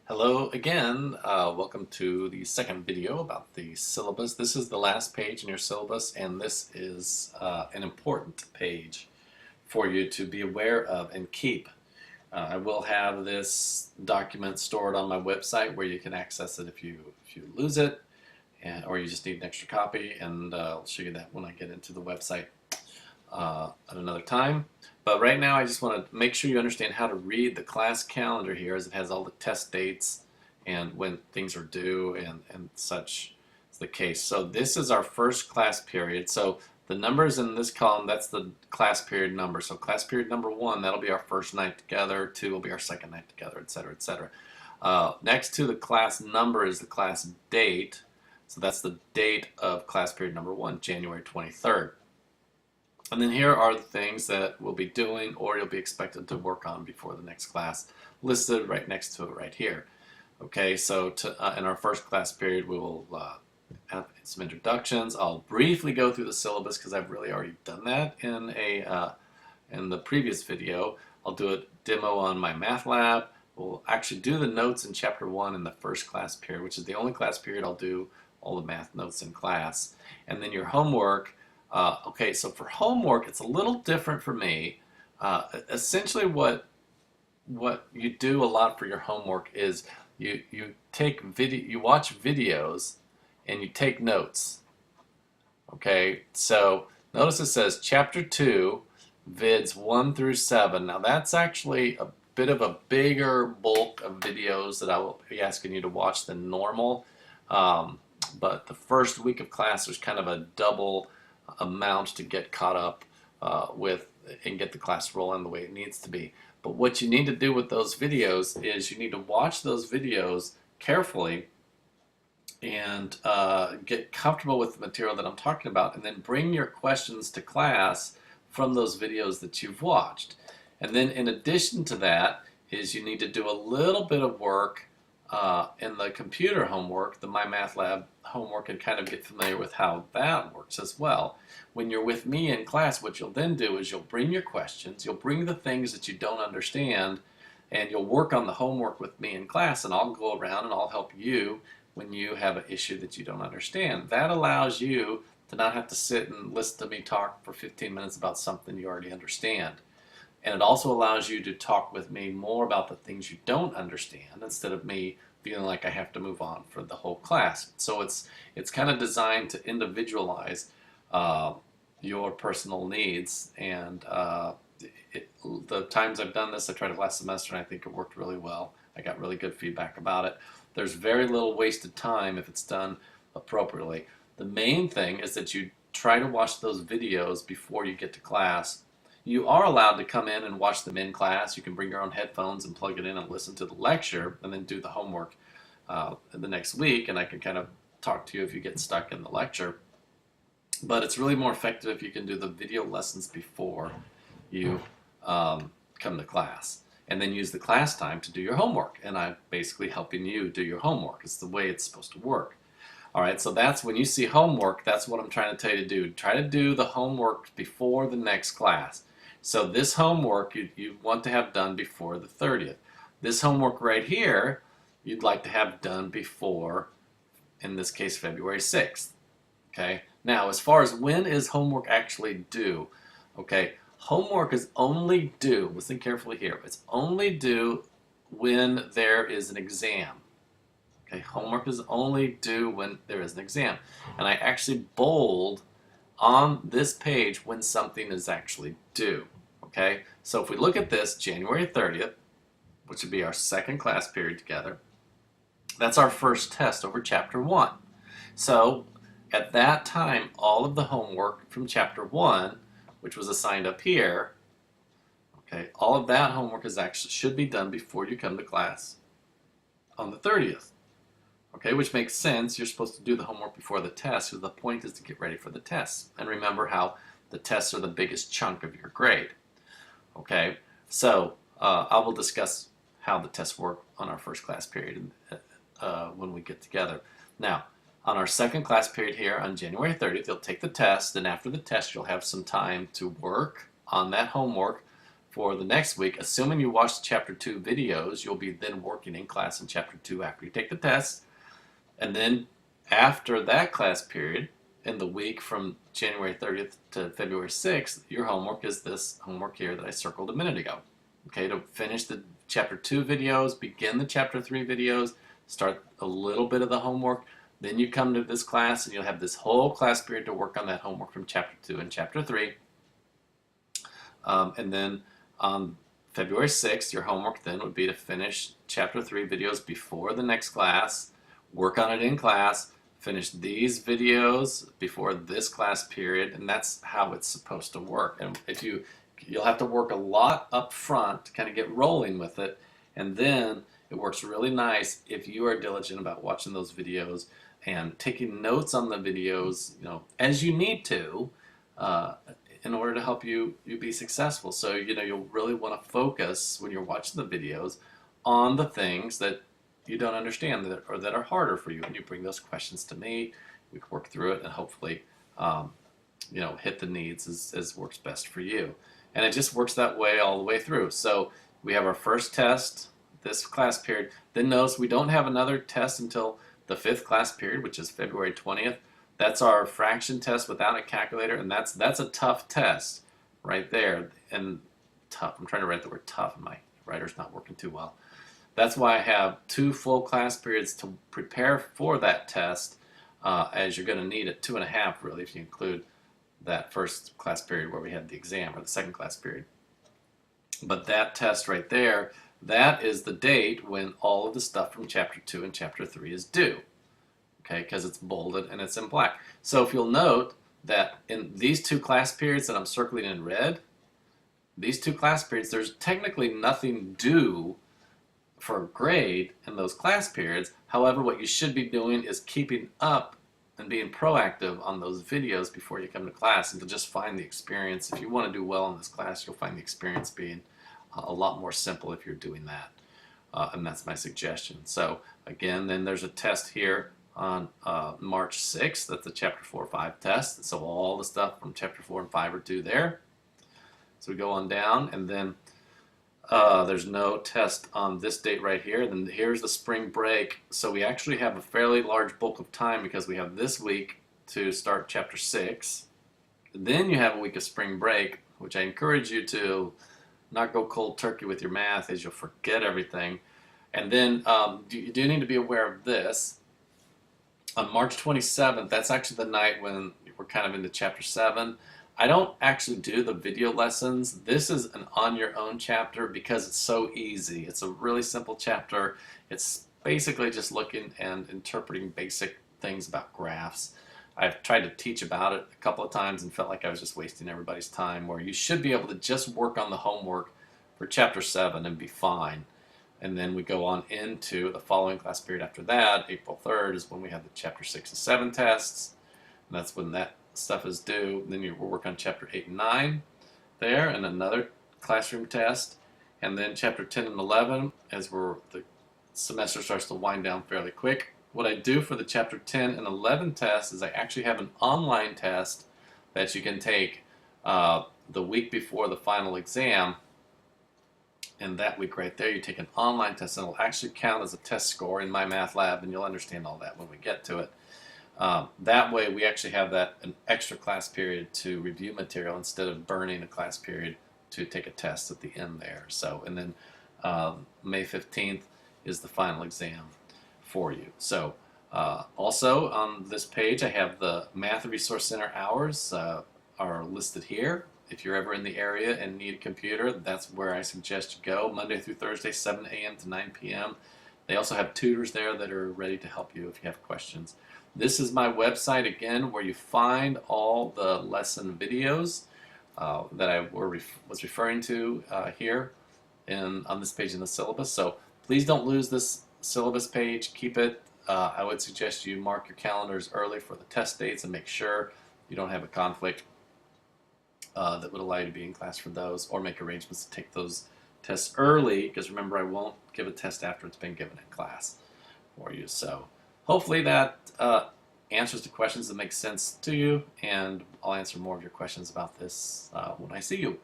Hello again. Welcome to the second video about the syllabus. This is the last page in your syllabus, and this is an important page for you to be aware of and keep. I will have this document stored on my website where you can access it if you lose it, or you just need an extra copy, and I'll show you that when I get into the website at another time. But right now I just want to make sure you understand how to read the class calendar here, as it has all the test dates and when things are due and such is the case. So this is our first class period. So the numbers in this column, that's the class period number. So class period number 1, that'll be our first night together. 2 will be our second night together, etc., etc. Next to the class number is the class date. So that's the date of class period number 1, January 23rd. And then here are the things that we'll be doing or you'll be expected to work on before the next class, listed right next to it right here. Okay, so in our first class period we will have some introductions. I'll briefly go through the syllabus because I've really already done that in the previous video. I'll do a demo on my math lab. We'll actually do the notes in chapter 1 in the first class period, which is the only class period I'll do all the math notes in class. And then your homework. Okay, so for homework, it's a little different for me. Essentially, what you do a lot for your homework is you watch videos, and you take notes. Okay, so notice it says Chapter 2, vids 1 through 7. Now that's actually a bit of a bigger bulk of videos that I will be asking you to watch than normal. But the first week of class, there's kind of a double amount to get caught up with and get the class rolling the way it needs to be. But what you need to do with those videos is you need to watch those videos carefully and get comfortable with the material that I'm talking about, and then bring your questions to class from those videos that you've watched. And then in addition to that is you need to do a little bit of work in the computer homework, the My Math Lab homework, and kind of get familiar with how that works as well. When you're with me in class, what you'll then do is you'll bring your questions, you'll bring the things that you don't understand, and you'll work on the homework with me in class, and I'll go around and I'll help you when you have an issue that you don't understand. That allows you to not have to sit and listen to me talk for 15 minutes about something you already understand. And it also allows you to talk with me more about the things you don't understand instead of me feeling like I have to move on for the whole class. So it's kind of designed to individualize your personal needs. And the times I've done this, I tried it last semester and I think it worked really well. I got really good feedback about it. There's very little wasted time if it's done appropriately. The main thing is that you try to watch those videos before you get to class. You are allowed to come in and watch them in class. You can bring your own headphones and plug it in and listen to the lecture and then do the homework the next week, and I can kind of talk to you if you get stuck in the lecture. But it's really more effective if you can do the video lessons before you come to class, and then use the class time to do your homework. And I'm basically helping you do your homework. It's the way it's supposed to work. All right, so that's when you see homework, that's what I'm trying to tell you to do. Try to do the homework before the next class. So this homework you want to have done before the 30th. This homework right here, you'd like to have done before, in this case, February 6th. Okay. Now, as far as when is homework actually due, okay, homework is only due, listen carefully here, it's only due when there is an exam. Okay, homework is only due when there is an exam. And I actually bold on this page when something is actually due. Okay, so if we look at this, January 30th, which would be our second class period together, that's our first test over chapter 1. So at that time, all of the homework from chapter 1, which was assigned up here, okay, all of that homework should be done before you come to class on the 30th. Okay, which makes sense. You're supposed to do the homework before the test, because the point is to get ready for the tests. And remember how the tests are the biggest chunk of your grade. Okay, so I will discuss how the tests work on our first class period when we get together. Now, on our second class period here on January 30th, you'll take the test, and after the test, you'll have some time to work on that homework for the next week, assuming you watch the Chapter 2 videos, you'll be then working in class in Chapter 2 after you take the test. And then after that class period, in the week from January 30th to February 6th, your homework is this homework here that I circled a minute ago. Okay, to finish the Chapter 2 videos, begin the Chapter 3 videos, start a little bit of the homework, then you come to this class and you'll have this whole class period to work on that homework from Chapter 2 and Chapter 3. And then on February 6th, your homework then would be to finish Chapter 3 videos before the next class, work on it in class, finish these videos before this class period, and that's how it's supposed to work. And if you'll have to work a lot up front to kind of get rolling with it, and then it works really nice if you are diligent about watching those videos and taking notes on the videos, as you need to, in order to help you be successful. So, you'll really want to focus when you're watching the videos on the things that you don't understand or that are harder for you, and you bring those questions to me. We can work through it and hopefully, hit the needs as works best for you. And it just works that way all the way through. So we have our first test this class period. Then notice we don't have another test until the 5th class period, which is February 20th. That's our fraction test without a calculator, and that's a tough test right there. And tough, I'm trying to write the word tough, and my writer's not working too well. That's why I have 2 full class periods to prepare for that test, as you're going to need it, 2.5 really, if you include that first class period where we had the exam, or the 2nd class period. But that test right there, that is the date when all of the stuff from Chapter 2 and Chapter 3 is due. Okay, because it's bolded and it's in black. So if you'll note that in these 2 class periods that I'm circling in red, these 2 class periods, there's technically nothing due for a grade in those class periods. However, what you should be doing is keeping up and being proactive on those videos before you come to class, and to just find the experience. If you want to do well in this class, you'll find the experience being a lot more simple if you're doing that. And that's my suggestion. So again, then there's a test here on March 6th. That's the Chapter 4-5 test. So all the stuff from Chapter 4 and 5 are due there. So we go on down, and then there's no test on this date right here. Then here's the spring break. So we actually have a fairly large bulk of time because we have this week to start Chapter 6. Then you have a week of spring break, which I encourage you to not go cold turkey with your math, as you'll forget everything. And then you do need to be aware of this. On March 27th, that's actually the night when we're kind of into Chapter 7. I don't actually do the video lessons. This is an on-your-own chapter because it's so easy. It's a really simple chapter. It's basically just looking and interpreting basic things about graphs. I've tried to teach about it a couple of times and felt like I was just wasting everybody's time, where you should be able to just work on the homework for Chapter 7 and be fine. And then we go on into the following class period after that. April 3rd is when we have the Chapter 6 and 7 tests. And that's when that stuff is due. Then we'll work on Chapter 8 and 9 there, and another classroom test. And then Chapter 10 and 11, as the semester starts to wind down fairly quick. What I do for the Chapter 10 and 11 tests is I actually have an online test that you can take the week before the final exam. And that week right there, you take an online test, and it'll actually count as a test score in my math lab, and you'll understand all that when we get to it. That way, we actually have an extra class period to review material instead of burning a class period to take a test at the end there. So, and then May 15th is the final exam for you. So, also on this page, I have the Math Resource Center hours are listed here. If you're ever in the area and need a computer, that's where I suggest you go. Monday through Thursday, 7 a.m. to 9 p.m. They also have tutors there that are ready to help you if you have questions. This is my website, again, where you find all the lesson videos that I was referring to here on this page in the syllabus. So please don't lose this syllabus page. Keep it. I would suggest you mark your calendars early for the test dates and make sure you don't have a conflict that would allow you to be in class for those, or make arrangements to take those tests early, because remember, I won't give a test after it's been given in class for you. So hopefully that answers the questions that make sense to you, and I'll answer more of your questions about this when I see you.